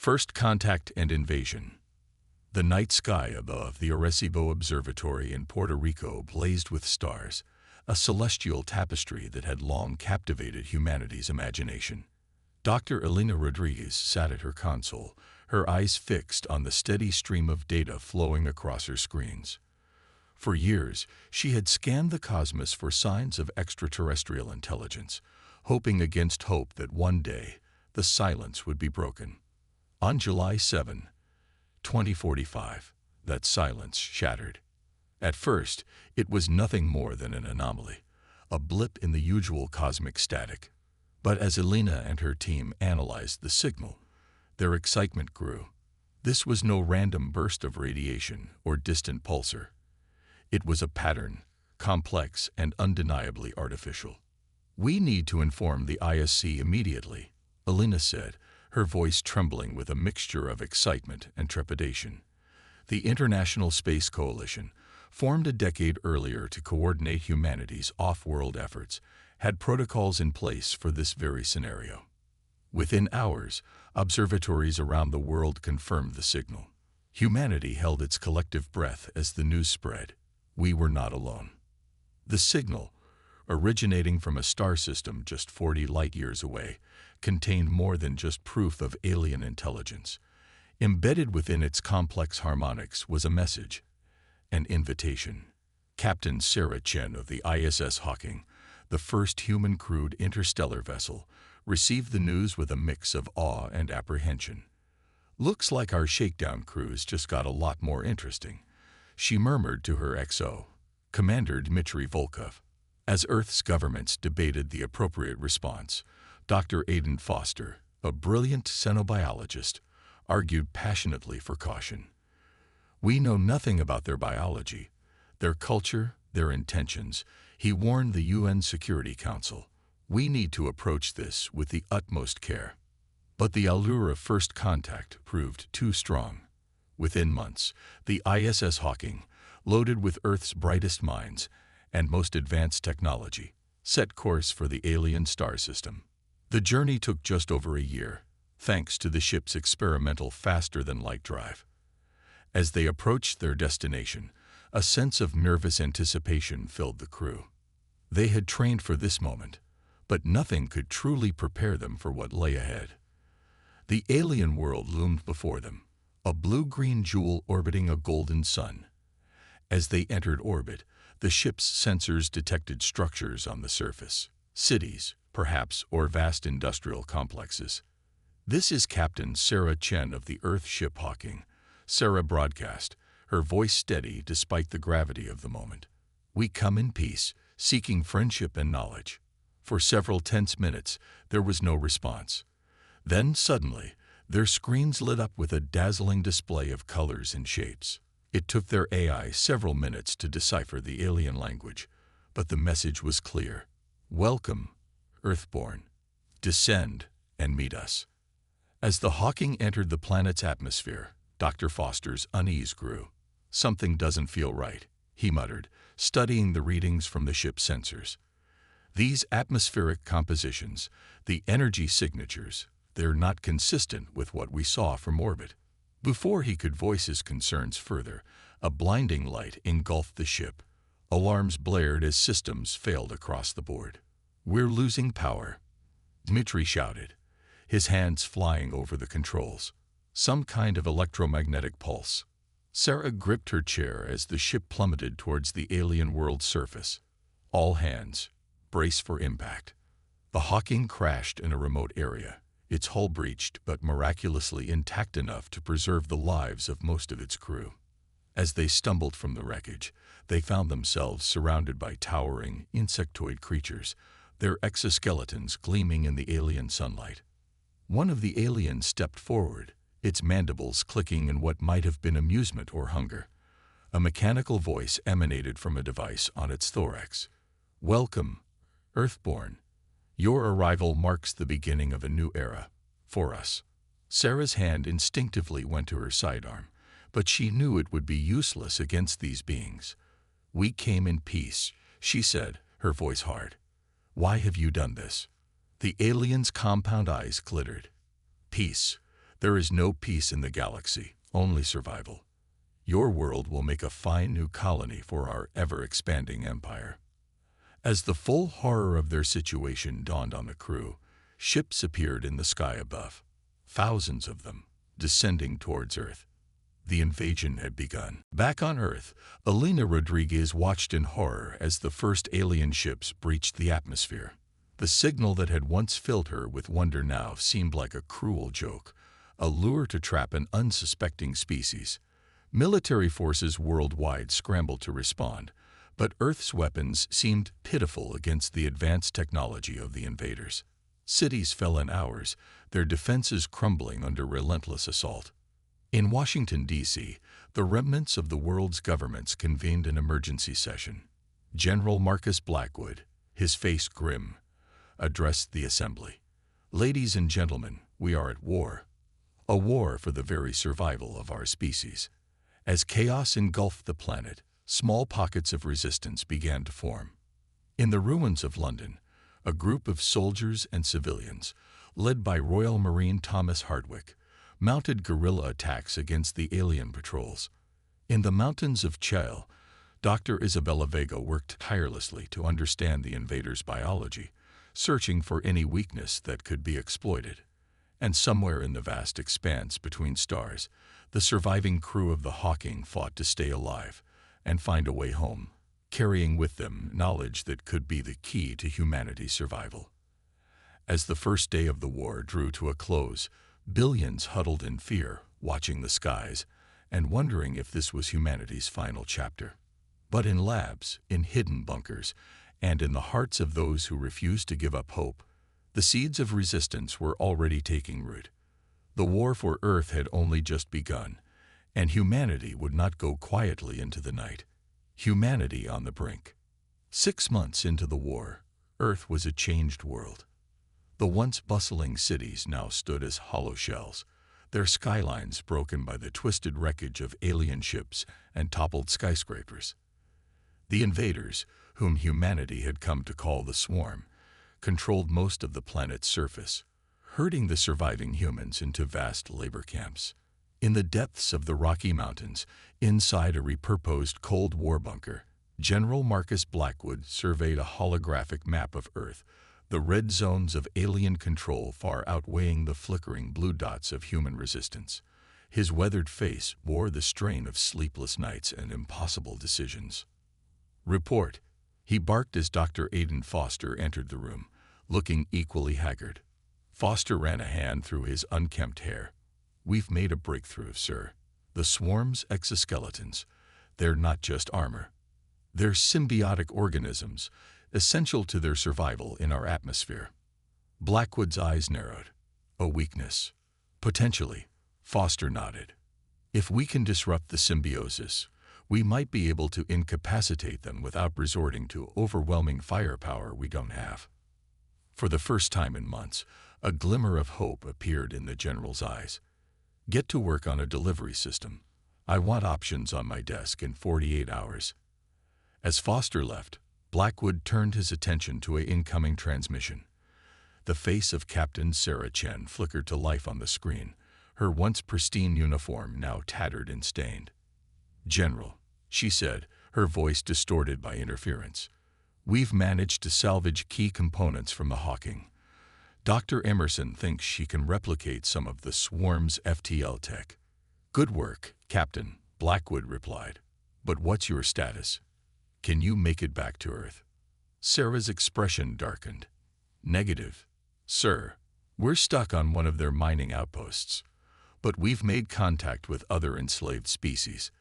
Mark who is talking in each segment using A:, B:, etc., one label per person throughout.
A: First contact and invasion. The night sky above the Arecibo Observatory in Puerto Rico blazed with stars, a celestial tapestry that had long captivated humanity's imagination. Dr. Elena Rodriguez sat at her console, her eyes fixed on the steady stream of data flowing across her screens. For years, she had scanned the cosmos for signs of extraterrestrial intelligence, hoping against hope that one day the silence would be broken. On July 7, 2045, that silence shattered. At first, it was nothing more than an anomaly, a blip in the usual cosmic static. But as Elena and her team analyzed the signal, their excitement grew. This was no random burst of radiation or distant pulsar. It was a pattern, complex and undeniably artificial. "We need to inform the ISC immediately," Elena said, her voice trembling with a mixture of excitement and trepidation. The International Space Coalition, formed a decade earlier to coordinate humanity's off-world efforts, had protocols in place for this very scenario. Within hours, observatories around the world confirmed the signal. Humanity held its collective breath as the news spread. We were not alone. The signal, originating from a star system just 40 light-years away, contained more than just proof of alien intelligence. Embedded within its complex harmonics was a message, an invitation. Captain Sarah Chen of the ISS Hawking, the first human-crewed interstellar vessel, received the news with a mix of awe and apprehension. "Looks like our shakedown cruise just got a lot more interesting," she murmured to her XO, Commander Dmitry Volkov. As Earth's governments debated the appropriate response, Dr. Aidan Foster, a brilliant xenobiologist, argued passionately for caution. "We know nothing about their biology, their culture, their intentions," he warned the UN Security Council. "We need to approach this with the utmost care." But the allure of first contact proved too strong. Within months, the ISS Hawking, loaded with Earth's brightest minds and most advanced technology, set course for the alien star system. The journey took just over a year, thanks to the ship's experimental faster-than-light drive. As they approached their destination, a sense of nervous anticipation filled the crew. They had trained for this moment, but nothing could truly prepare them for what lay ahead. The alien world loomed before them, a blue-green jewel orbiting a golden sun. As they entered orbit, the ship's sensors detected structures on the surface, cities, perhaps, or vast industrial complexes. "This is Captain Sarah Chen of the Earth ship Hawking," Sarah broadcast, her voice steady despite the gravity of the moment. "We come in peace, seeking friendship and knowledge." For several tense minutes, there was no response. Then, suddenly, their screens lit up with a dazzling display of colors and shapes. It took their AI several minutes to decipher the alien language, but the message was clear. "Welcome, Earthborn. Descend and meet us." As the Hawking entered the planet's atmosphere, Dr. Foster's unease grew. "Something doesn't feel right," he muttered, studying the readings from the ship's sensors. "These atmospheric compositions, the energy signatures, they're not consistent with what we saw from orbit." Before he could voice his concerns further, a blinding light engulfed the ship. Alarms blared as systems failed across the board. "We're losing power," Dmitry shouted, his hands flying over the controls. "Some kind of electromagnetic pulse." Sarah gripped her chair as the ship plummeted towards the alien world's surface. "All hands, brace for impact." The Hawking crashed in a remote area, its hull breached but miraculously intact enough to preserve the lives of most of its crew. As they stumbled from the wreckage, they found themselves surrounded by towering, insectoid creatures, their exoskeletons gleaming in the alien sunlight. One of the aliens stepped forward, its mandibles clicking in what might have been amusement or hunger. A mechanical voice emanated from a device on its thorax. "Welcome, Earthborn. Your arrival marks the beginning of a new era, for us." Sarah's hand instinctively went to her sidearm, but she knew it would be useless against these beings. "We came in peace," she said, her voice hard. "Why have you done this?" The alien's compound eyes glittered. "Peace. There is no peace in the galaxy, only survival. Your world will make a fine new colony for our ever-expanding empire." As the full horror of their situation dawned on the crew, ships appeared in the sky above, thousands of them, descending towards Earth. The invasion had begun. Back on Earth, Elena Rodriguez watched in horror as the first alien ships breached the atmosphere. The signal that had once filled her with wonder now seemed like a cruel joke, a lure to trap an unsuspecting species. Military forces worldwide scrambled to respond, but Earth's weapons seemed pitiful against the advanced technology of the invaders. Cities fell in hours, their defenses crumbling under relentless assault. In Washington, D.C., the remnants of the world's governments convened an emergency session. General Marcus Blackwood, his face grim, addressed the assembly. "Ladies and gentlemen, we are at war. A war for the very survival of our species." As chaos engulfed the planet, small pockets of resistance began to form. In the ruins of London, a group of soldiers and civilians, led by Royal Marine Thomas Hardwick, mounted guerrilla attacks against the alien patrols. In the mountains of Chile, Dr. Isabella Vega worked tirelessly to understand the invaders' biology, searching for any weakness that could be exploited. And somewhere in the vast expanse between stars, the surviving crew of the Hawking fought to stay alive and find a way home, carrying with them knowledge that could be the key to humanity's survival. As the first day of the war drew to a close, billions huddled in fear, watching the skies and wondering if this was humanity's final chapter. But in labs, in hidden bunkers, and in the hearts of those who refused to give up hope, the seeds of resistance were already taking root. The war for Earth had only just begun, and humanity would not go quietly into the night. Humanity on the brink. 6 months into the war, Earth was a changed world. The once bustling cities now stood as hollow shells, their skylines broken by the twisted wreckage of alien ships and toppled skyscrapers. The invaders, whom humanity had come to call the Swarm, controlled most of the planet's surface, herding the surviving humans into vast labor camps. In the depths of the Rocky Mountains, inside a repurposed Cold War bunker, General Marcus Blackwood surveyed a holographic map of Earth, the red zones of alien control far outweighing the flickering blue dots of human resistance. His weathered face bore the strain of sleepless nights and impossible decisions. "Report," he barked as Dr. Aidan Foster entered the room, looking equally haggard. Foster ran a hand through his unkempt hair. "We've made a breakthrough, sir. The Swarm's exoskeletons, they're not just armor. They're symbiotic organisms, essential to their survival in our atmosphere." Blackwood's eyes narrowed. "A weakness. Potentially," Foster nodded. "If we can disrupt the symbiosis, we might be able to incapacitate them without resorting to overwhelming firepower we don't have." For the first time in months, a glimmer of hope appeared in the general's eyes. "Get to work on a delivery system. I want options on my desk in 48 hours. As Foster left, Blackwood turned his attention to an incoming transmission. The face of Captain Sarah Chen flickered to life on the screen, her once pristine uniform now tattered and stained. "General," she said, her voice distorted by interference, "we've managed to salvage key components from the Hawking. Dr. Emerson thinks she can replicate some of the Swarm's FTL tech." "Good work, Captain," Blackwood replied. "But what's your status? Can you make it back to Earth?" Sarah's expression darkened. "Negative, sir. We're stuck on one of their mining outposts. But we've made contact with other enslaved species.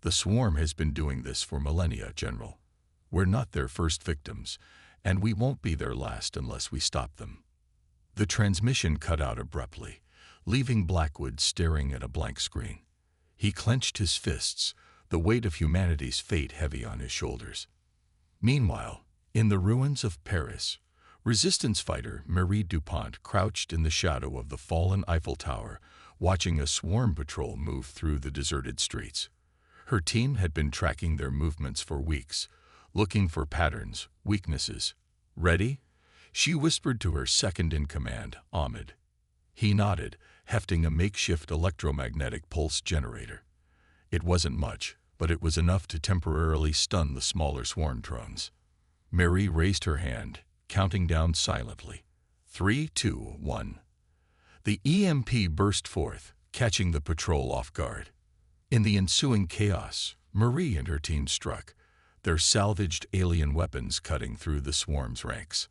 A: The Swarm has been doing this for millennia, General. We're not their first victims, and we won't be their last unless we stop them." The transmission cut out abruptly, leaving Blackwood staring at a blank screen. He clenched his fists, the weight of humanity's fate heavy on his shoulders. Meanwhile, in the ruins of Paris, resistance fighter Marie Dupont crouched in the shadow of the fallen Eiffel Tower, watching a Swarm patrol move through the deserted streets. Her team had been tracking their movements for weeks, looking for patterns, weaknesses. "Ready?" she whispered to her second-in-command, Ahmed. He nodded, hefting a makeshift electromagnetic pulse generator. It wasn't much, but it was enough to temporarily stun the smaller swarm drones. Marie raised her hand, counting down silently. 3, 2, 1. The EMP burst forth, catching the patrol off guard. In the ensuing chaos, Marie and her team struck, their salvaged alien weapons cutting through the swarm's ranks.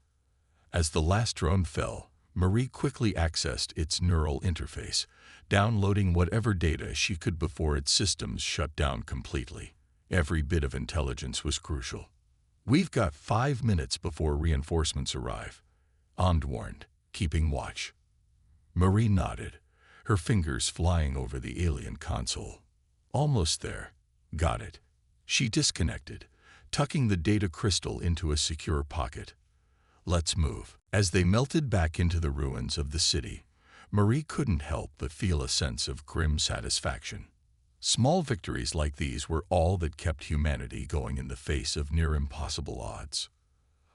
A: As the last drone fell, Marie quickly accessed its neural interface, downloading whatever data she could before its systems shut down completely. Every bit of intelligence was crucial. "We've got 5 minutes before reinforcements arrive," Ond warned, keeping watch. Marie nodded, her fingers flying over the alien console. "Almost there. Got it." She disconnected, tucking the data crystal into a secure pocket. "Let's move." As they melted back into the ruins of the city, Marie couldn't help but feel a sense of grim satisfaction. Small victories like these were all that kept humanity going in the face of near-impossible odds.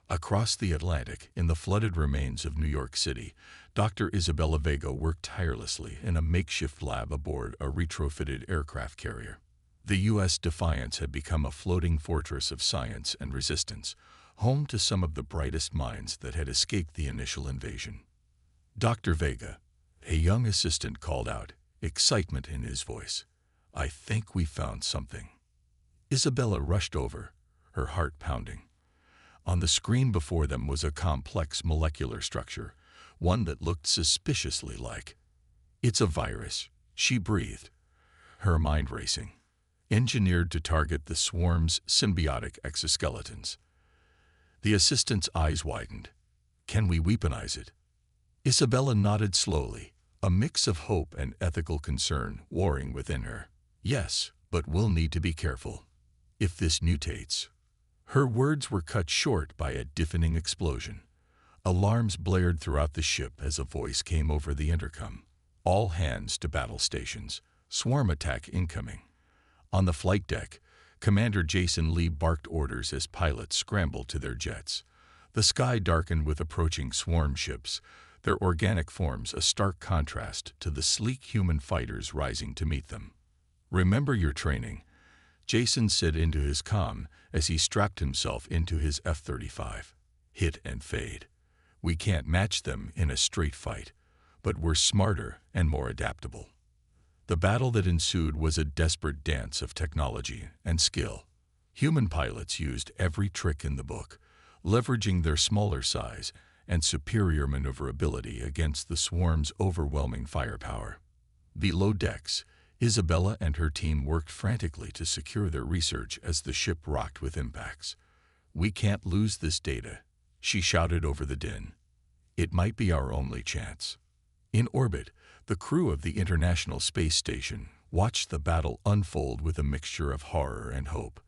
A: Across the Atlantic, in the flooded remains of New York City, Dr. Isabella Vega worked tirelessly in a makeshift lab aboard a retrofitted aircraft carrier. The U.S. Defiance had become a floating fortress of science and resistance, home to some of the brightest minds that had escaped the initial invasion. "Dr. Vega," a young assistant called out, excitement in his voice. "I think we found something." Isabella rushed over, her heart pounding. On the screen before them was a complex molecular structure, one that looked suspiciously like. "It's a virus," she breathed, her mind racing. "Engineered to target the swarm's symbiotic exoskeletons." The assistant's eyes widened. "Can we weaponize it?" Isabella nodded slowly, a mix of hope and ethical concern warring within her. "Yes, but we'll need to be careful. If this mutates..." Her words were cut short by a deafening explosion. Alarms blared throughout the ship as a voice came over the intercom. "All hands to battle stations. Swarm attack incoming." On the flight deck, Commander Jason Lee barked orders as pilots scrambled to their jets. The sky darkened with approaching swarm ships, their organic forms a stark contrast to the sleek human fighters rising to meet them. "Remember your training," Jason said into his comm as he strapped himself into his F-35. "Hit and fade. We can't match them in a straight fight, but we're smarter and more adaptable." The battle that ensued was a desperate dance of technology and skill. Human pilots used every trick in the book, leveraging their smaller size and superior maneuverability against the swarm's overwhelming firepower. Below decks, Isabella and her team worked frantically to secure their research as the ship rocked with impacts. "We can't lose this data," she shouted over the din. "It might be our only chance." In orbit, the crew of the International Space Station watched the battle unfold with a mixture of horror and hope.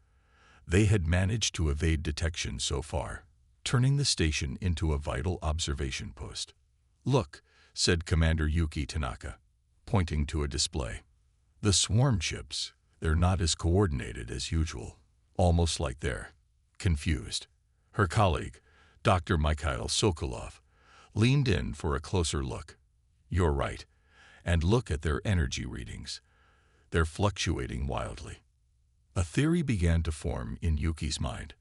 A: They had managed to evade detection so far, turning the station into a vital observation post. "Look," said Commander Yuki Tanaka, pointing to a display. "The swarm ships, they're not as coordinated as usual, almost like they're confused." Her colleague, Dr. Mikhail Sokolov, leaned in for a closer look. "You're right. And look at their energy readings. They're fluctuating wildly." A theory began to form in Yuki's mind.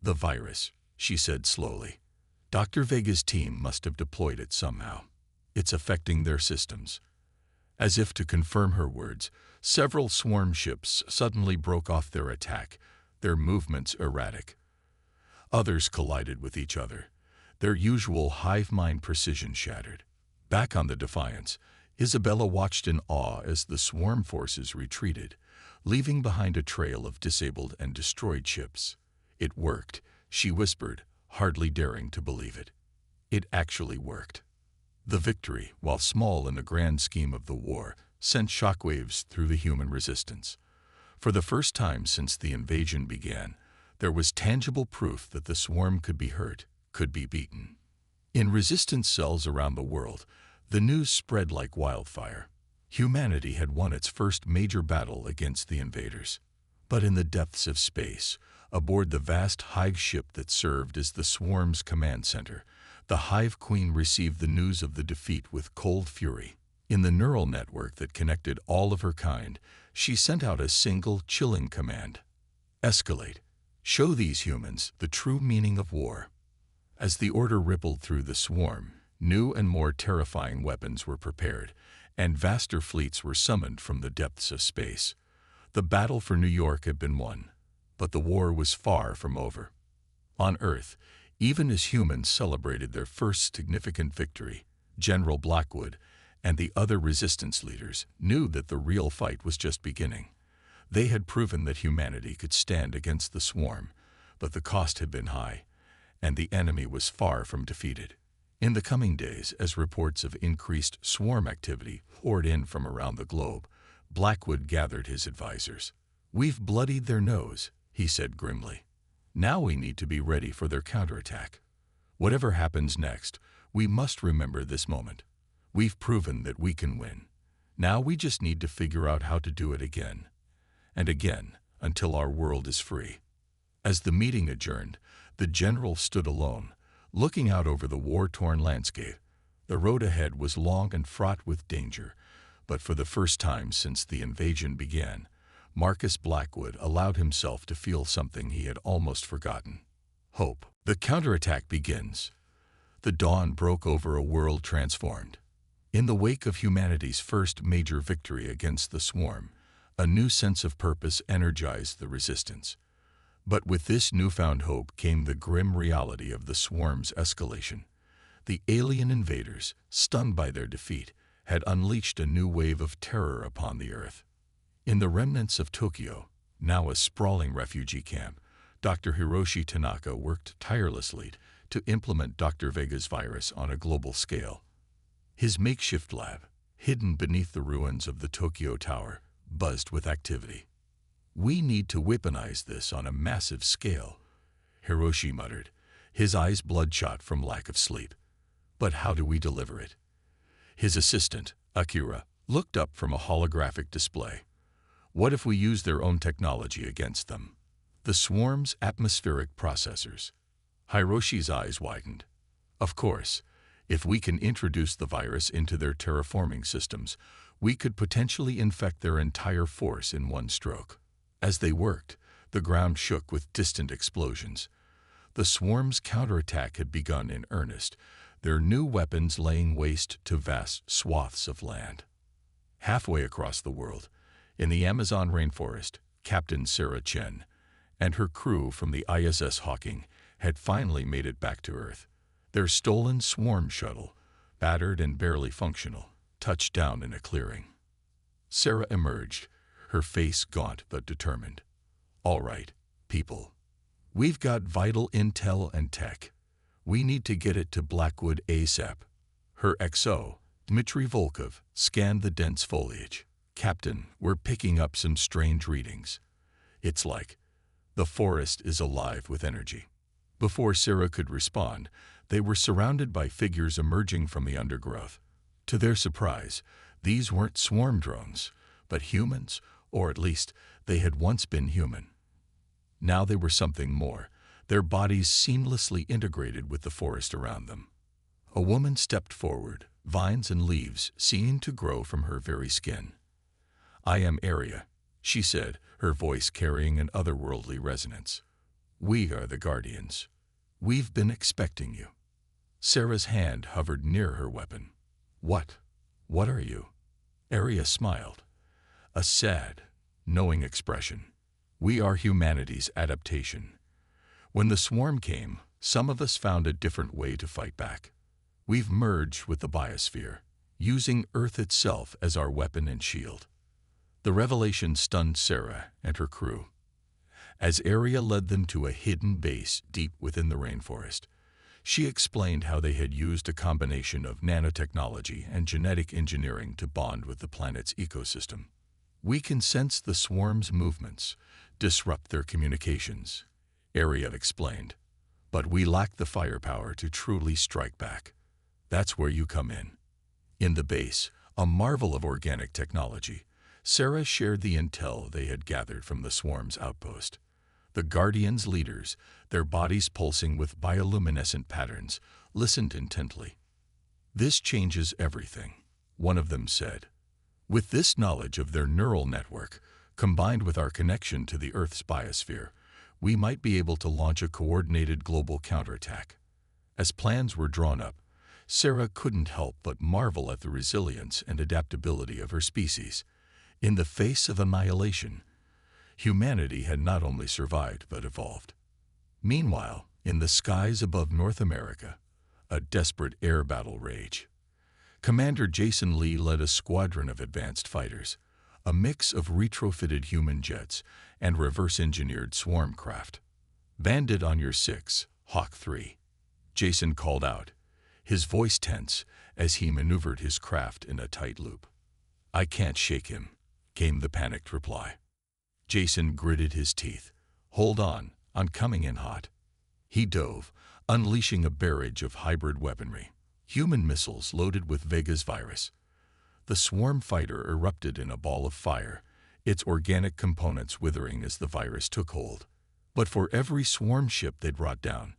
A: "The virus," she said slowly. "Dr. Vega's team must have deployed it somehow. It's affecting their systems." As if to confirm her words, several swarm ships suddenly broke off their attack, their movements erratic. Others collided with each other, their usual hive-mind precision shattered. Back on the Defiance, Isabella watched in awe as the swarm forces retreated, leaving behind a trail of disabled and destroyed ships. "It worked," she whispered, hardly daring to believe it. It actually worked. The victory, while small in the grand scheme of the war, sent shockwaves through the human resistance. For the first time since the invasion began, there was tangible proof that the swarm could be hurt, could be beaten. In resistance cells around the world, the news spread like wildfire. Humanity had won its first major battle against the invaders. But in the depths of space, aboard the vast hive ship that served as the swarm's command center, the Hive Queen received the news of the defeat with cold fury. In the neural network that connected all of her kind, she sent out a single chilling command: escalate. Show these humans the true meaning of war. As the order rippled through the swarm, new and more terrifying weapons were prepared, and vaster fleets were summoned from the depths of space. The battle for New York had been won, but the war was far from over. On Earth, even as humans celebrated their first significant victory, General Blackwood and the other resistance leaders knew that the real fight was just beginning. They had proven that humanity could stand against the swarm, but the cost had been high, and the enemy was far from defeated. In the coming days, as reports of increased swarm activity poured in from around the globe, Blackwood gathered his advisors. "We've bloodied their nose," he said grimly. "Now we need to be ready for their counterattack. Whatever happens next, we must remember this moment. We've proven that we can win. Now we just need to figure out how to do it again and again until our world is free." As the meeting adjourned, the general stood alone, looking out over the war-torn landscape. The road ahead was long and fraught with danger, but for the first time since the invasion began, Marcus Blackwood allowed himself to feel something he had almost forgotten: hope. The counterattack begins. The dawn broke over a world transformed. In the wake of humanity's first major victory against the swarm, a new sense of purpose energized the resistance. But with this newfound hope came the grim reality of the swarm's escalation. The alien invaders, stunned by their defeat, had unleashed a new wave of terror upon the Earth. In the remnants of Tokyo, now a sprawling refugee camp, Dr. Hiroshi Tanaka worked tirelessly to implement Dr. Vega's virus on a global scale. His makeshift lab, hidden beneath the ruins of the Tokyo Tower, buzzed with activity. "We need to weaponize this on a massive scale," Hiroshi muttered, his eyes bloodshot from lack of sleep. "But how do we deliver it?" His assistant, Akira, looked up from a holographic display. "What if we use their own technology against them? The swarm's atmospheric processors." Hiroshi's eyes widened. "Of course, if we can introduce the virus into their terraforming systems, we could potentially infect their entire force in one stroke." As they worked, the ground shook with distant explosions. The swarm's counterattack had begun in earnest, their new weapons laying waste to vast swaths of land. Halfway across the world, in the Amazon rainforest, Captain Sarah Chen and her crew from the ISS Hawking had finally made it back to Earth. Their stolen swarm shuttle, battered and barely functional, touched down in a clearing. Sarah emerged, her face gaunt but determined. "All right, people. We've got vital intel and tech. We need to get it to Blackwood ASAP." Her XO, Dmitry Volkov, scanned the dense foliage. "Captain, we're picking up some strange readings. It's like the forest is alive with energy." Before Sarah could respond, they were surrounded by figures emerging from the undergrowth. To their surprise, these weren't swarm drones, but humans, or at least they had once been human. Now they were something more, their bodies seamlessly integrated with the forest around them. A woman stepped forward, vines and leaves seemed to grow from her very skin. "I am Arya," she said, her voice carrying an otherworldly resonance. "We are the Guardians. We've been expecting you." Sarah's hand hovered near her weapon. What are you?" Arya smiled, a sad, knowing expression. "We are humanity's adaptation. When the swarm came, some of us found a different way to fight back. We've merged with the biosphere, using Earth itself as our weapon and shield." The revelation stunned Sarah and her crew. As Arya led them to a hidden base deep within the rainforest, she explained how they had used a combination of nanotechnology and genetic engineering to bond with the planet's ecosystem. "We can sense the swarm's movements, disrupt their communications," Arya explained. "But we lack the firepower to truly strike back. That's where you come in." In the base, a marvel of organic technology, Sarah shared the intel they had gathered from the swarm's outpost. The Guardians' leaders, their bodies pulsing with bioluminescent patterns, listened intently. "This changes everything," one of them said. With this knowledge of their neural network, combined with our connection to the Earth's biosphere, we might be able to launch a coordinated global counterattack. As plans were drawn up, Sarah couldn't help but marvel at the resilience and adaptability of her species. In the face of annihilation, humanity had not only survived but evolved. Meanwhile, in the skies above North America, a desperate air battle raged. Commander Jason Lee led a squadron of advanced fighters, a mix of retrofitted human jets and reverse-engineered swarm craft. "Bandit on your 6, Hawk 3, Jason called out, his voice tense as he maneuvered his craft in a tight loop. "I can't shake him," came the panicked reply. Jason gritted his teeth. "Hold on, I'm coming in hot." He dove, unleashing a barrage of hybrid weaponry, human missiles loaded with Vega's virus. The swarm fighter erupted in a ball of fire, its organic components withering as the virus took hold. But for every swarm ship they brought down,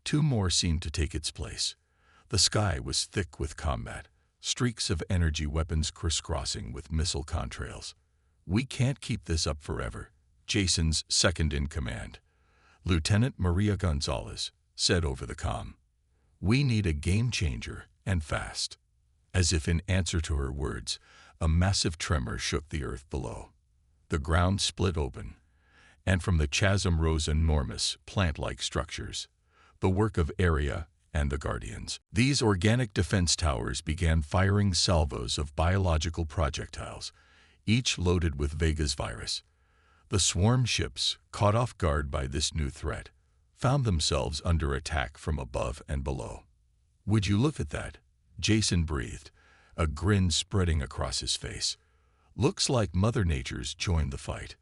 A: 2 more seemed to take its place. The sky was thick with combat, streaks of energy weapons crisscrossing with missile contrails. "We can't keep this up forever," Jason's second-in-command, Lieutenant Maria Gonzalez, said over the comm. "We need a game-changer, and fast." As if in answer to her words, a massive tremor shook the earth below. The ground split open, and from the chasm rose enormous, plant-like structures, the work of Area and the Guardians. These organic defense towers began firing salvos of biological projectiles, each loaded with Vega's virus. The swarm ships, caught off guard by this new threat, found themselves under attack from above and below. "Would you look at that?" Jason breathed, a grin spreading across his face. "Looks like Mother Nature's joined the fight."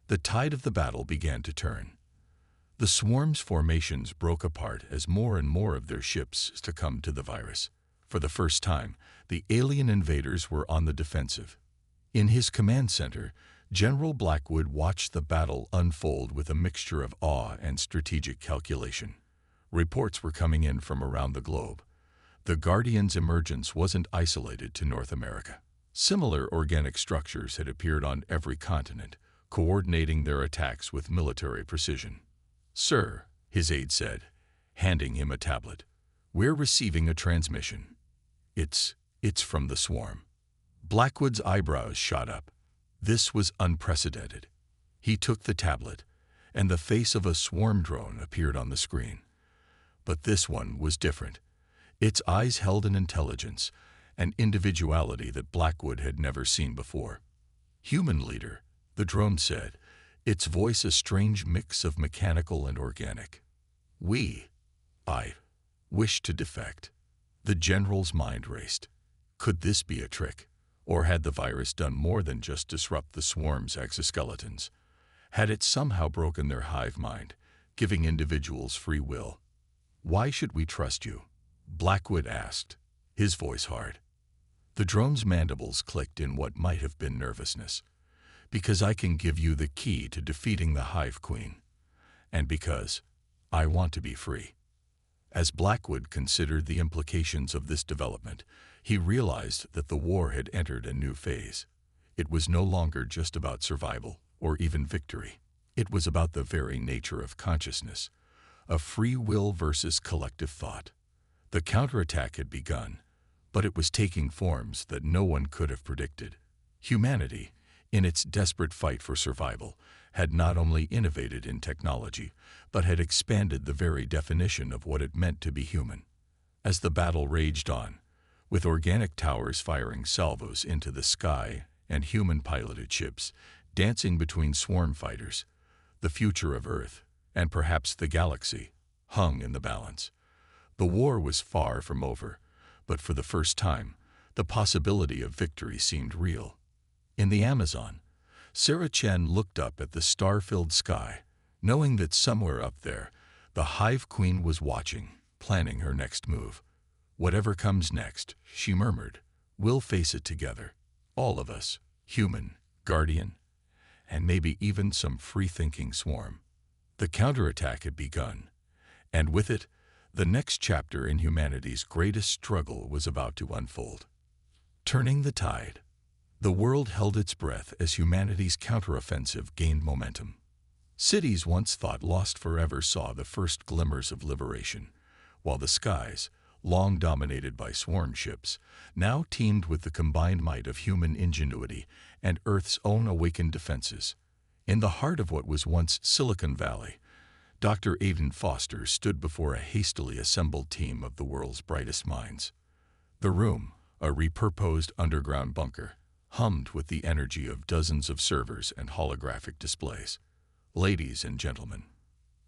A: The tide of the battle began to turn. The swarm's formations broke apart as more and more of their ships succumbed to the virus. For the first time, the alien invaders were on the defensive. In his command center, General Blackwood watched the battle unfold with a mixture of awe and strategic calculation. Reports were coming in from around the globe. The Guardians' emergence wasn't isolated to North America. Similar organic structures had appeared on every continent, coordinating their attacks with military precision. "Sir," his aide said, handing him a tablet, "we're receiving a transmission. It's from the swarm." Blackwood's eyebrows shot up. This was unprecedented. He took the tablet, and the face of a swarm drone appeared on the screen. But this one was different. Its eyes held an intelligence, an individuality that Blackwood had never seen before. "Human leader," the drone said, its voice a strange mix of mechanical and organic. I wish to defect." The general's mind raced. Could this be a trick? Or had the virus done more than just disrupt the swarm's exoskeletons? Had it somehow broken their hive mind, giving individuals free will? "Why should we trust you?" Blackwood asked, his voice hard. The drone's mandibles clicked in what might have been nervousness. "Because I can give you the key to defeating the Hive Queen. And because I want to be free." As Blackwood considered the implications of this development, he realized that the war had entered a new phase. It was no longer just about survival or even victory. It was about the very nature of consciousness, of free will versus collective thought. The counterattack had begun, but it was taking forms that no one could have predicted. Humanity, in its desperate fight for survival, had not only innovated in technology, but had expanded the very definition of what it meant to be human. As the battle raged on, with organic towers firing salvos into the sky and human-piloted ships dancing between swarm fighters, the future of Earth, and perhaps the galaxy, hung in the balance. The war was far from over, but for the first time, the possibility of victory seemed real. In the Amazon, Sarah Chen looked up at the star-filled sky, knowing that somewhere up there, the Hive Queen was watching, planning her next move. "Whatever comes next," she murmured, "we'll face it together. All of us, human, guardian, and maybe even some free-thinking swarm." The counterattack had begun, and with it, the next chapter in humanity's greatest struggle was about to unfold. Turning the tide. The world held its breath as humanity's counteroffensive gained momentum. Cities once thought lost forever saw the first glimmers of liberation, while the skies, long dominated by swarm ships, now teemed with the combined might of human ingenuity and Earth's own awakened defenses. In the heart of what was once Silicon Valley, Dr. Aidan Foster stood before a hastily assembled team of the world's brightest minds. The room, a repurposed underground bunker, hummed with the energy of dozens of servers and holographic displays. "Ladies and gentlemen,"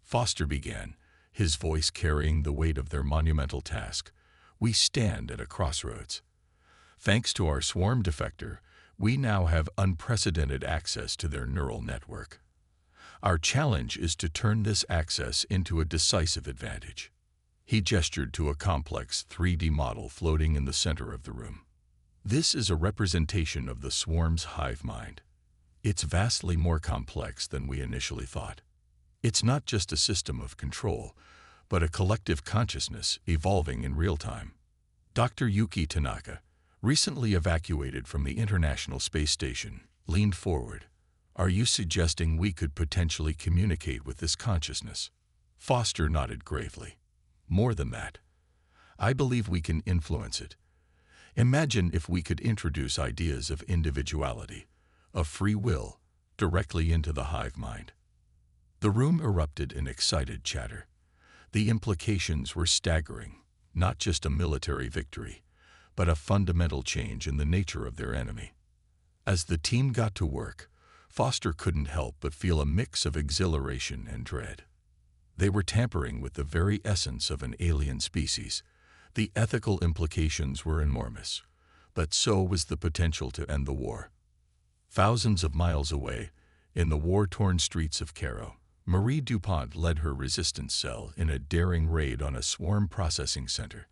A: Foster began, his voice carrying the weight of their monumental task, "we stand at a crossroads. Thanks to our swarm defector, we now have unprecedented access to their neural network. Our challenge is to turn this access into a decisive advantage." He gestured to a complex 3D model floating in the center of the room. "This is a representation of the swarm's hive mind. It's vastly more complex than we initially thought. It's not just a system of control, but a collective consciousness evolving in real time." Dr. Yuki Tanaka, recently evacuated from the International Space Station, leaned forward. "Are you suggesting we could potentially communicate with this consciousness?" Foster nodded gravely. "More than that. I believe we can influence it. Imagine if we could introduce ideas of individuality, of free will, directly into the hive mind." The room erupted in excited chatter. The implications were staggering, not just a military victory, but a fundamental change in the nature of their enemy. As the team got to work, Foster couldn't help but feel a mix of exhilaration and dread. They were tampering with the very essence of an alien species. The ethical implications were enormous, but so was the potential to end the war. Thousands of miles away, in the war-torn streets of Cairo, Marie DuPont led her resistance cell in a daring raid on a swarm processing center.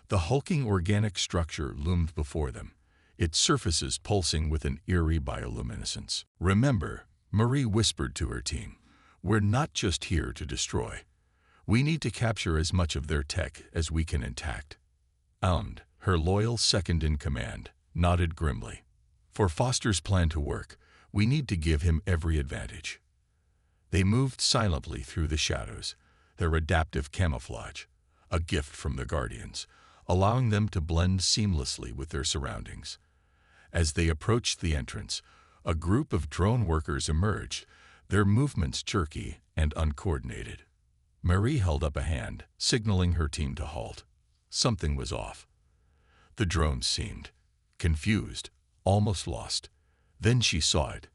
A: The hulking organic structure loomed before them, its surfaces pulsing with an eerie bioluminescence. "Remember," Marie whispered to her team, "we're not just here to destroy. We need to capture as much of their tech as we can intact." Aund, her loyal second-in-command, nodded grimly. "For Foster's plan to work, we need to give him every advantage." They moved silently through the shadows, their adaptive camouflage, a gift from the Guardians, allowing them to blend seamlessly with their surroundings. As they approached the entrance, a group of drone workers emerged, their movements jerky and uncoordinated. Marie held up a hand, signaling her team to halt. Something was off. The drones seemed confused, almost lost. Then she saw it.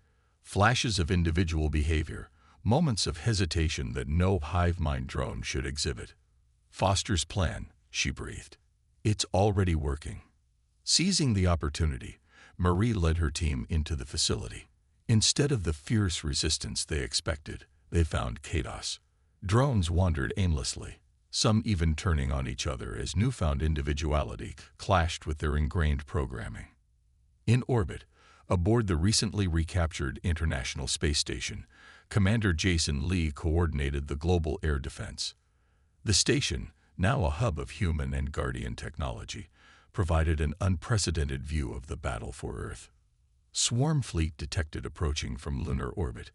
A: Flashes of individual behavior, moments of hesitation that no hive mind drone should exhibit. "Foster's plan," she breathed. "It's already working." Seizing the opportunity, Marie led her team into the facility. Instead of the fierce resistance they expected, they found chaos. Drones wandered aimlessly, some even turning on each other as newfound individuality clashed with their ingrained programming. In orbit, aboard the recently recaptured International Space Station, Commander Jason Lee coordinated the global air defense. The station, now a hub of human and Guardian technology, provided an unprecedented view of the battle for Earth. Swarm fleet detected approaching from lunar orbit.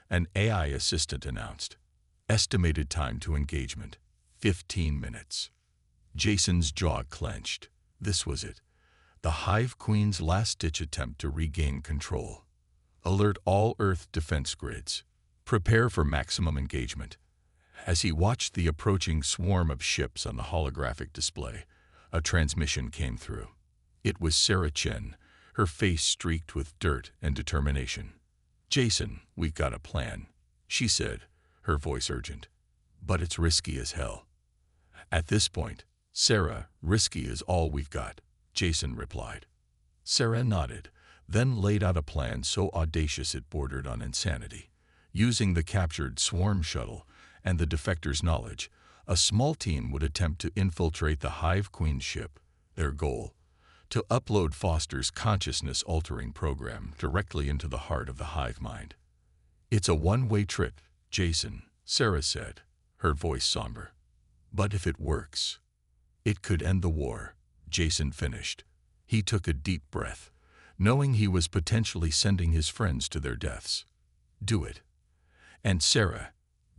A: An AI assistant announced. Estimated time to engagement, 15 minutes. Jason's jaw clenched. This was it. The Hive Queen's last-ditch attempt to regain control. "Alert all Earth defense grids. Prepare for maximum engagement." As he watched the approaching swarm of ships on the holographic display, a transmission came through. It was Sarah Chen, her face streaked with dirt and determination. "Jason, we've got a plan," she said, her voice urgent. "But it's risky as hell." At this point, "Sarah, risky is all we've got," Jason replied. Sarah nodded, then laid out a plan so audacious it bordered on insanity. Using the captured swarm shuttle and the defector's knowledge, a small team would attempt to infiltrate the Hive Queen's ship. Their goal: to upload Foster's consciousness-altering program directly into the heart of the hive mind. "It's a one-way trip, Jason," Sarah said, her voice somber. "But if it works, it could end the war," Jason finished, He took a deep breath, knowing he was potentially sending his friends to their deaths. Do it. And Sarah,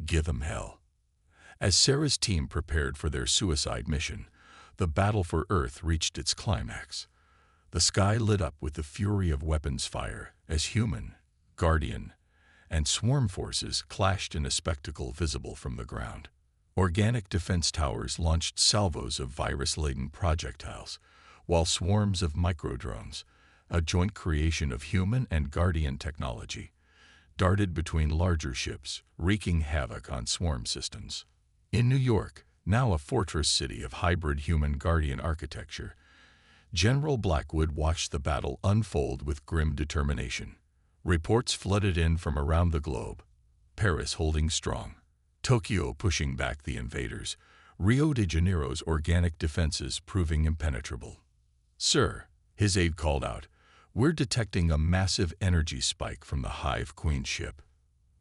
A: give them hell. As Sarah's team prepared for their suicide mission, the battle for Earth reached its climax. The sky lit up with the fury of weapons fire as human, guardian, and swarm forces clashed in a spectacle visible from the ground. Organic defense towers launched salvos of virus-laden projectiles, while swarms of microdrones, a joint creation of human and guardian technology, darted between larger ships, wreaking havoc on swarm systems. In New York, now a fortress city of hybrid human-guardian architecture, General Blackwood watched the battle unfold with grim determination. Reports flooded in from around the globe, Paris holding strong, Tokyo pushing back the invaders, Rio de Janeiro's organic defenses proving impenetrable. "Sir," his aide called out, "we're detecting a massive energy spike from the Hive Queen ship."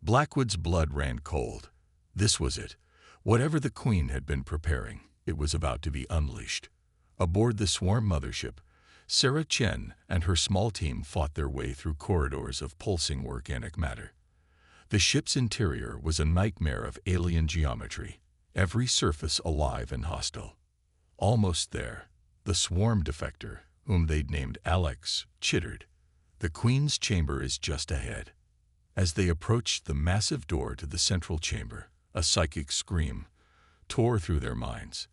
A: Blackwood's blood ran cold. This was it. Whatever the Queen had been preparing, it was about to be unleashed. Aboard the swarm mothership, Sarah Chen and her small team fought their way through corridors of pulsing organic matter. The ship's interior was a nightmare of alien geometry, every surface alive and hostile. Almost there, the swarm defector, whom they'd named Alex, chittered. "The Queen's chamber is just ahead." As they approached the massive door to the central chamber, a psychic scream tore through their minds.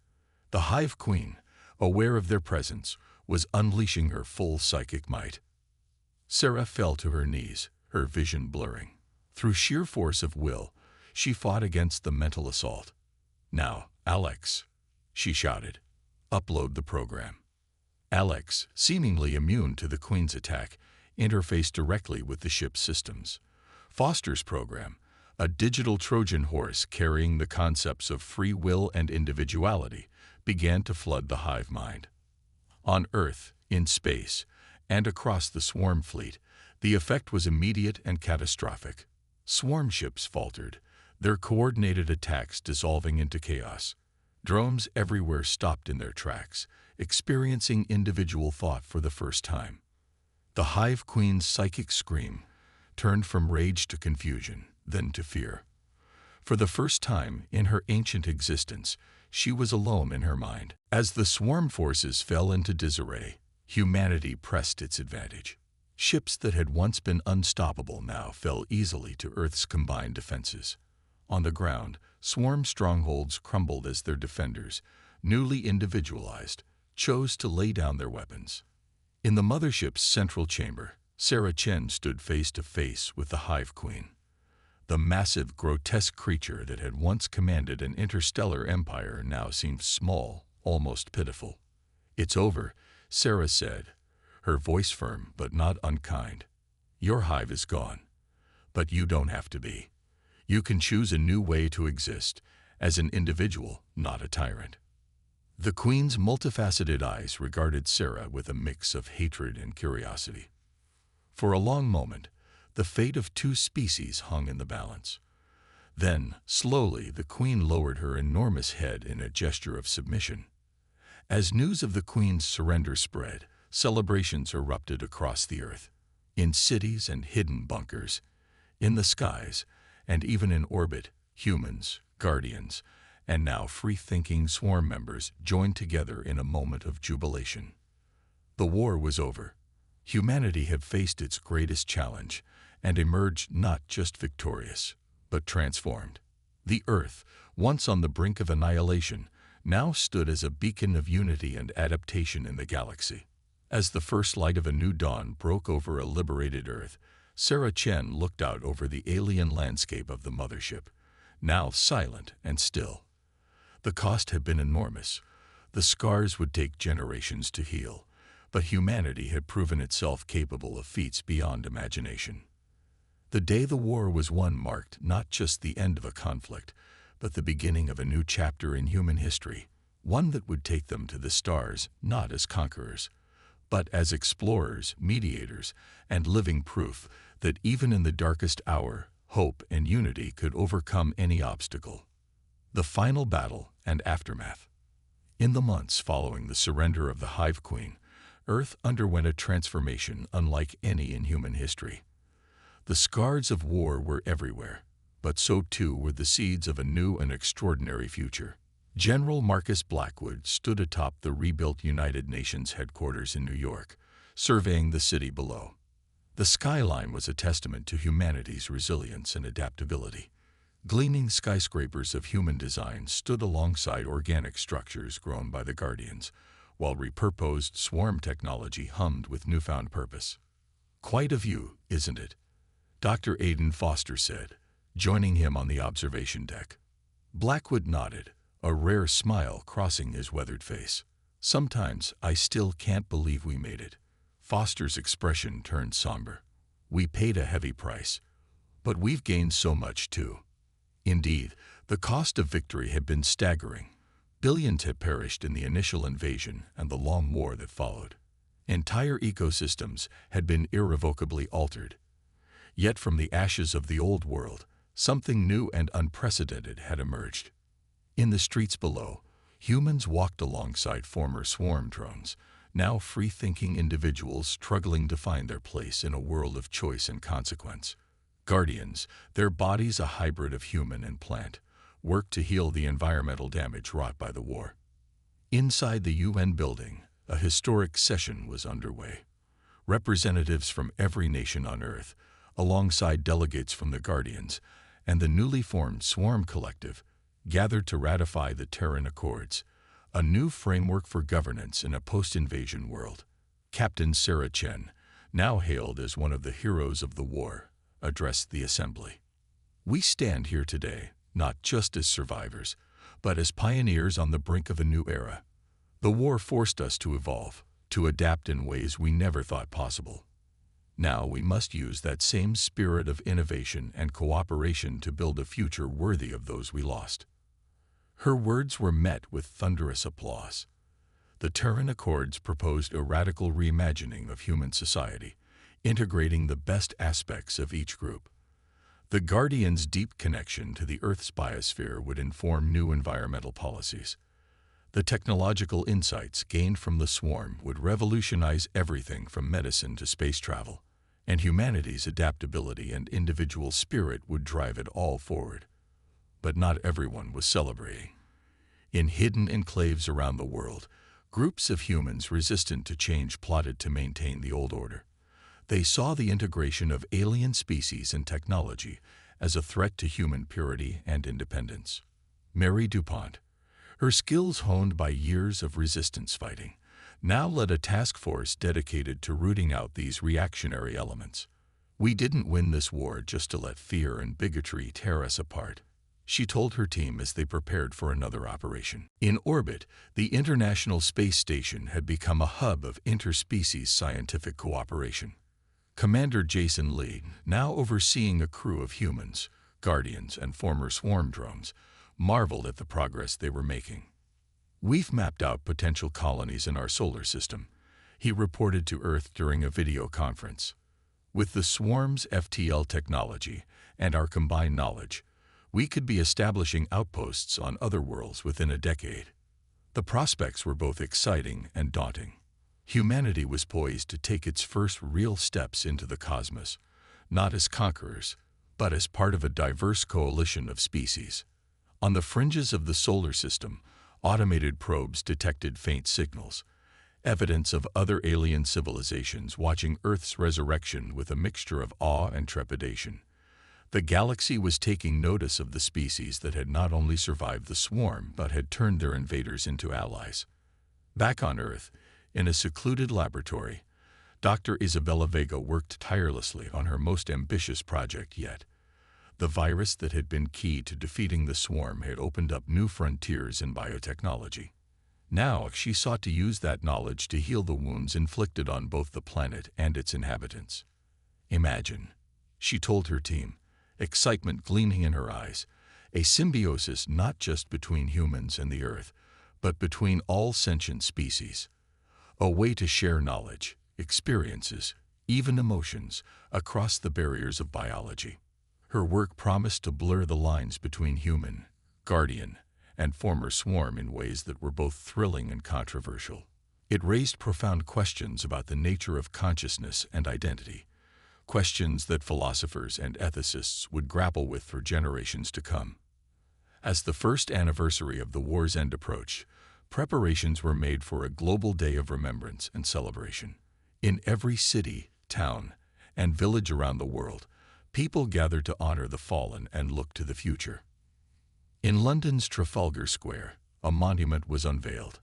A: The Hive Queen, aware of their presence, was unleashing her full psychic might. Sarah fell to her knees, her vision blurring. Through sheer force of will, she fought against the mental assault. "Now, Alex," she shouted, "upload the program." Alex, seemingly immune to the Queen's attack, interfaced directly with the ship's systems. Foster's program, a digital Trojan horse carrying the concepts of free will and individuality, began to flood the hive mind. On Earth, in space, and across the swarm fleet, the effect was immediate and catastrophic. Swarm ships faltered, their coordinated attacks dissolving into chaos. Drones everywhere stopped in their tracks, experiencing individual thought for the first time. The Hive Queen's psychic scream turned from rage to confusion, then to fear. For the first time in her ancient existence, she was alone in her mind. As the swarm forces fell into disarray, humanity pressed its advantage. Ships that had once been unstoppable now fell easily to Earth's combined defenses. On the ground, swarm strongholds crumbled as their defenders, newly individualized, chose to lay down their weapons. In the mothership's central chamber, Sarah Chen stood face to face with the Hive Queen. The massive, grotesque creature that had once commanded an interstellar empire now seemed small, almost pitiful. "It's over," Sarah said, her voice firm but not unkind. "Your hive is gone. But you don't have to be. You can choose a new way to exist, as an individual, not a tyrant." The Queen's multifaceted eyes regarded Sarah with a mix of hatred and curiosity. For a long moment, the fate of two species hung in the balance. Then, slowly, the Queen lowered her enormous head in a gesture of submission. As news of the Queen's surrender spread, celebrations erupted across the Earth. In cities and hidden bunkers, in the skies, and even in orbit, humans, guardians, and now free-thinking swarm members joined together in a moment of jubilation. The war was over. Humanity had faced its greatest challenge and emerged not just victorious, but transformed. The Earth, once on the brink of annihilation, now stood as a beacon of unity and adaptation in the galaxy. As the first light of a new dawn broke over a liberated Earth, Sarah Chen looked out over the alien landscape of the mothership, now silent and still. The cost had been enormous. The scars would take generations to heal, but humanity had proven itself capable of feats beyond imagination. The day the war was won marked not just the end of a conflict, but the beginning of a new chapter in human history, one that would take them to the stars not as conquerors, but as explorers, mediators, and living proof that even in the darkest hour, hope and unity could overcome any obstacle. The final battle and aftermath. In the months following the surrender of the Hive Queen, Earth underwent a transformation unlike any in human history. The scars of war were everywhere, but so too were the seeds of a new and extraordinary future. General Marcus Blackwood stood atop the rebuilt United Nations headquarters in New York, surveying the city below. The skyline was a testament to humanity's resilience and adaptability. Gleaming skyscrapers of human design stood alongside organic structures grown by the Guardians, while repurposed swarm technology hummed with newfound purpose. "Quite a view, isn't it?" Dr. Aidan Foster said, joining him on the observation deck. Blackwood nodded, a rare smile crossing his weathered face. "Sometimes I still can't believe we made it." Foster's expression turned somber. "We paid a heavy price, but we've gained so much too." Indeed, the cost of victory had been staggering. Billions had perished in the initial invasion and the long war that followed. Entire ecosystems had been irrevocably altered. Yet from the ashes of the old world, something new and unprecedented had emerged. In the streets below, humans walked alongside former swarm drones, now free-thinking individuals struggling to find their place in a world of choice and consequence. Guardians, their bodies a hybrid of human and plant, worked to heal the environmental damage wrought by the war. Inside the UN building, a historic session was underway. Representatives from every nation on Earth, alongside delegates from the Guardians and the newly formed Swarm Collective, gathered to ratify the Terran Accords, a new framework for governance in a post-invasion world. Captain Sarah Chen, now hailed as one of the heroes of the war, addressed the assembly. "We stand here today, not just as survivors, but as pioneers on the brink of a new era. The war forced us to evolve, to adapt in ways we never thought possible. Now we must use that same spirit of innovation and cooperation to build a future worthy of those we lost." Her words were met with thunderous applause. The Terran Accords proposed a radical reimagining of human society, integrating the best aspects of each group. The Guardians' deep connection to the Earth's biosphere would inform new environmental policies. The technological insights gained from the swarm would revolutionize everything from medicine to space travel, and humanity's adaptability and individual spirit would drive it all forward. But not everyone was celebrating. In hidden enclaves around the world, groups of humans resistant to change plotted to maintain the old order. They saw the integration of alien species and technology as a threat to human purity and independence. Mary DuPont, her skills honed by years of resistance fighting, now led a task force dedicated to rooting out these reactionary elements. "We didn't win this war just to let fear and bigotry tear us apart," she told her team as they prepared for another operation. In orbit, the International Space Station had become a hub of interspecies scientific cooperation. Commander Jason Lee, now overseeing a crew of humans, Guardians, and former swarm drones, marveled at the progress they were making. "We've mapped out potential colonies in our solar system," he reported to Earth during a video conference. "With the swarm's FTL technology and our combined knowledge, we could be establishing outposts on other worlds within a decade." The prospects were both exciting and daunting. Humanity was poised to take its first real steps into the cosmos, not as conquerors, but as part of a diverse coalition of species. On the fringes of the solar system, automated probes detected faint signals, evidence of other alien civilizations watching Earth's resurrection with a mixture of awe and trepidation. The galaxy was taking notice of the species that had not only survived the swarm but had turned their invaders into allies. Back on Earth, in a secluded laboratory, Dr. Isabella Vega worked tirelessly on her most ambitious project yet. The virus that had been key to defeating the swarm had opened up new frontiers in biotechnology. Now she sought to use that knowledge to heal the wounds inflicted on both the planet and its inhabitants. "Imagine," she told her team, excitement gleaming in her eyes, "a symbiosis not just between humans and the Earth, but between all sentient species. A way to share knowledge, experiences, even emotions, across the barriers of biology." Her work promised to blur the lines between human, Guardian, and former swarm in ways that were both thrilling and controversial. It raised profound questions about the nature of consciousness and identity, questions that philosophers and ethicists would grapple with for generations to come. As the first anniversary of the war's end approached, preparations were made for a global day of remembrance and celebration. In every city, town, and village around the world, people gathered to honor the fallen and look to the future. In London's Trafalgar Square, a monument was unveiled,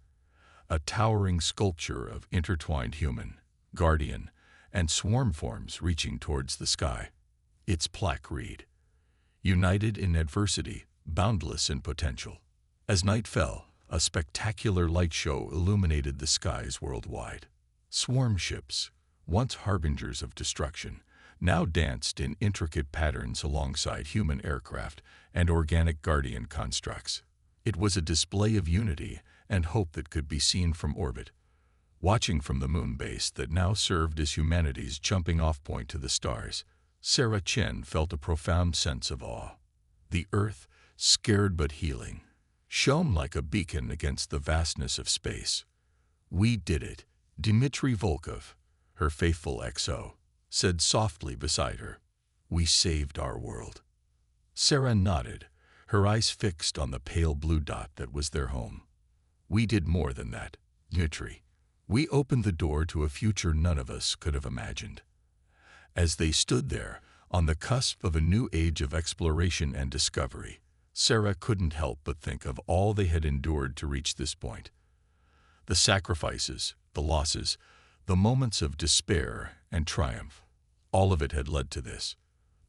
A: a towering sculpture of intertwined human, guardian, and swarm forms reaching towards the sky. Its plaque read, "United in adversity, boundless in potential." As night fell, a spectacular light show illuminated the skies worldwide. Swarm ships, once harbingers of destruction, now danced in intricate patterns alongside human aircraft and organic guardian constructs. It was a display of unity and hope that could be seen from orbit, watching from the moon base that now served as humanity's jumping-off point to the stars. Sarah Chen felt a profound sense of awe. The Earth, scared but healing, shone like a beacon against the vastness of space. "We did it," Dmitry Volkov, her faithful XO, said softly beside her. "We saved our world." Sarah nodded, her eyes fixed on the pale blue dot that was their home. "We did more than that, Dmitry. We opened the door to a future none of us could have imagined." As they stood there, on the cusp of a new age of exploration and discovery, Sarah couldn't help but think of all they had endured to reach this point. The sacrifices, the losses, the moments of despair and triumph, all of it had led to this.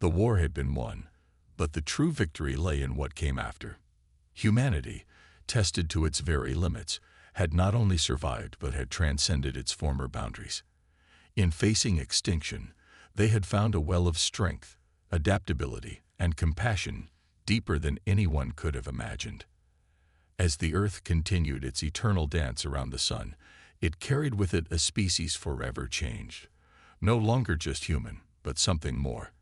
A: The war had been won, but the true victory lay in what came after. Humanity, tested to its very limits, had not only survived but had transcended its former boundaries. In facing extinction, they had found a well of strength, adaptability, and compassion deeper than anyone could have imagined. As the Earth continued its eternal dance around the sun, it carried with it a species forever changed. No longer just human, but something more.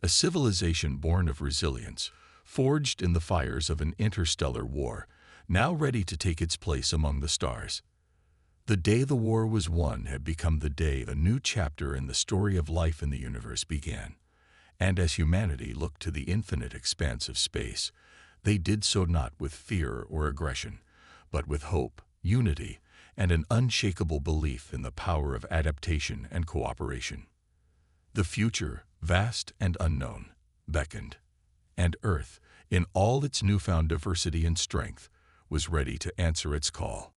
A: A civilization born of resilience, forged in the fires of an interstellar war, now ready to take its place among the stars. The day the war was won had become the day a new chapter in the story of life in the universe began. And as humanity looked to the infinite expanse of space, they did so not with fear or aggression, but with hope, unity, and an unshakable belief in the power of adaptation and cooperation. The future, vast and unknown, beckoned, and Earth, in all its newfound diversity and strength, was ready to answer its call.